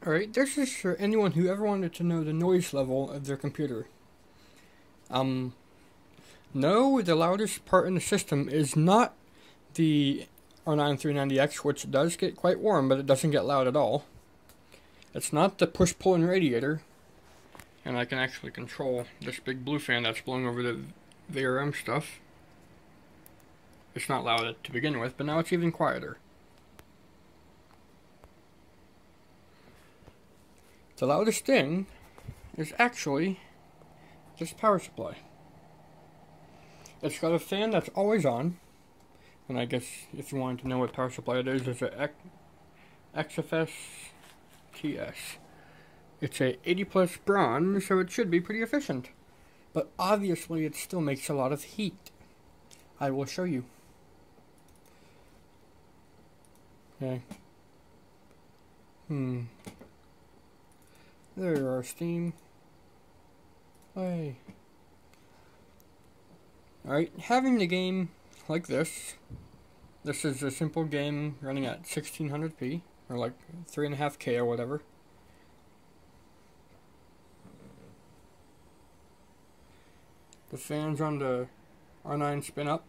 Alright, this is for anyone who ever wanted to know the noise level of their computer. No, the loudest part in the system is not the R9 390X, which does get quite warm, but it doesn't get loud at all. It's not the push-pulling radiator, and I can actually control this big blue fan that's blowing over the VRM stuff. It's not loud to begin with, but now it's even quieter. The loudest thing is actually this power supply. It's got a fan that's always on, and I guess if you wanted to know what power supply it is, it's a XFX TS. It's a 80 plus bronze, so it should be pretty efficient. But obviously it still makes a lot of heat. I will show you. Okay. There our steam. Hey. Alright, having the game like this is a simple game running at 1600p, or like 3.5K or whatever. The fans on the R9 spin up.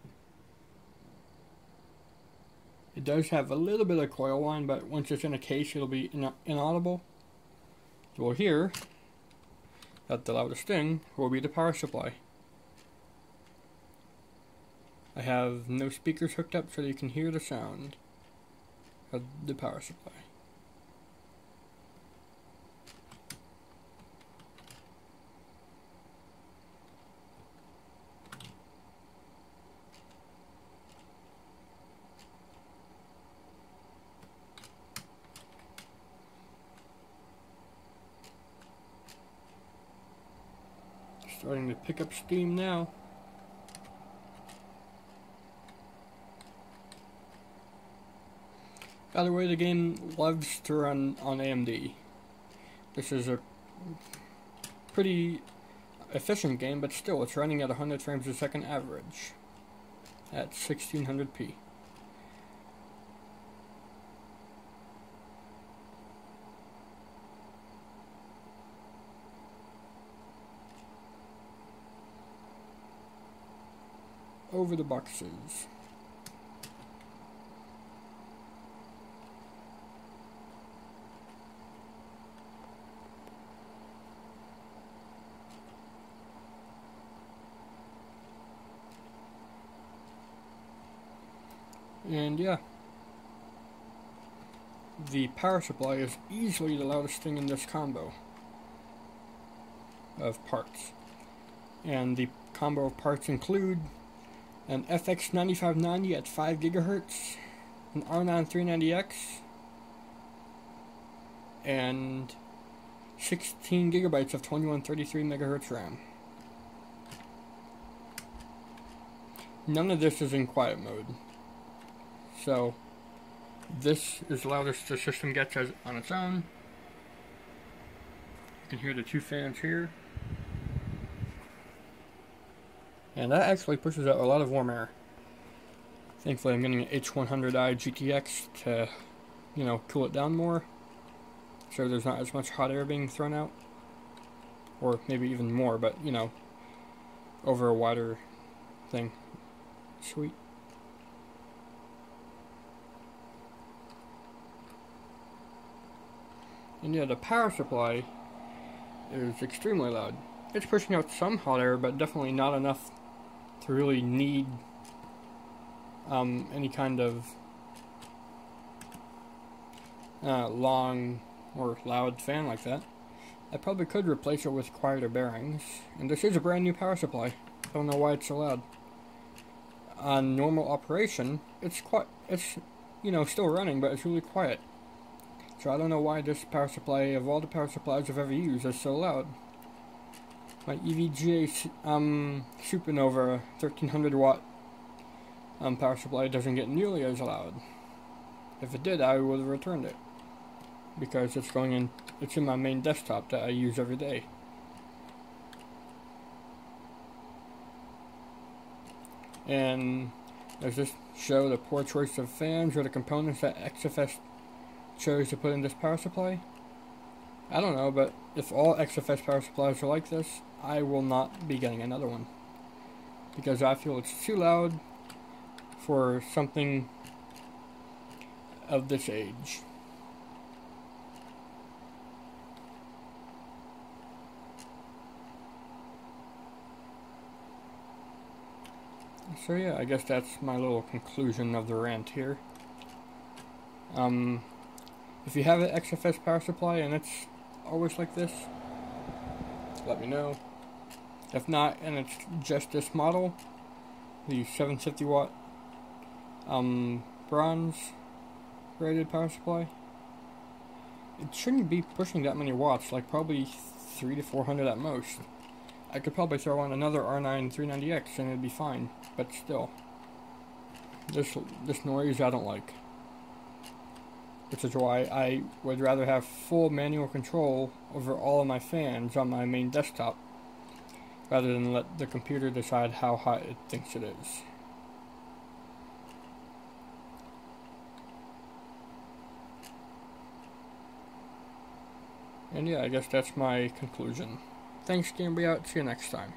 It does have a little bit of coil whine, but once it's in a case it'll be inaudible. You will hear that the loudest thing will be the power supply. I have no speakers hooked up so that you can hear the sound of the power supply. Starting to pick up steam now. By the way, the game loves to run on AMD. This is a pretty efficient game, but still it's running at 100 frames a second average at 1600p. Over the boxes. And yeah, the power supply is easily the loudest thing in this combo of parts. And the combo of parts include an FX 9590 at 5 GHz, an R9 390X, and 16 GB of 2133 MHz RAM. None of this is in quiet mode. So, this is the loudest the system gets on its own. You can hear the two fans here. And that actually pushes out a lot of warm air. Thankfully I'm getting an H100i GTX to, cool it down more. So there's not as much hot air being thrown out. Or maybe even more, but, over a wider thing. Sweet. And yeah, the power supply is extremely loud. It's pushing out some hot air, but definitely not enough to really need any kind of long or loud fan like that. I probably could replace it with quieter bearings, and this is a brand new power supply. Don't know why it's so loud. On normal operation, it's still running, but it's really quiet. So I don't know why this power supply, of all the power supplies I've ever used, is so loud. My EVGA Supernova 1300 watt power supply doesn't get nearly as loud. If it did, I would have returned it, because it's in my main desktop that I use every day. And does this show the poor choice of fans or the components that XFX chose to put in this power supply? I don't know, but if all XFX power supplies are like this, I will not be getting another one. Because I feel it's too loud for something of this age. So yeah, I guess that's my little conclusion of the rant here. If you have an XFX power supply and it's always like this, let me know. If not, and it's just this model, the 750 watt bronze rated power supply, it shouldn't be pushing that many watts, like probably 300 to 400 at most. I could probably throw on another R9 390X and it'd be fine, but still, this noise I don't like. Which is why I would rather have full manual control over all of my fans on my main desktop, rather than let the computer decide how hot it thinks it is. And yeah, I guess that's my conclusion. Thanks, Gameby out. See you next time.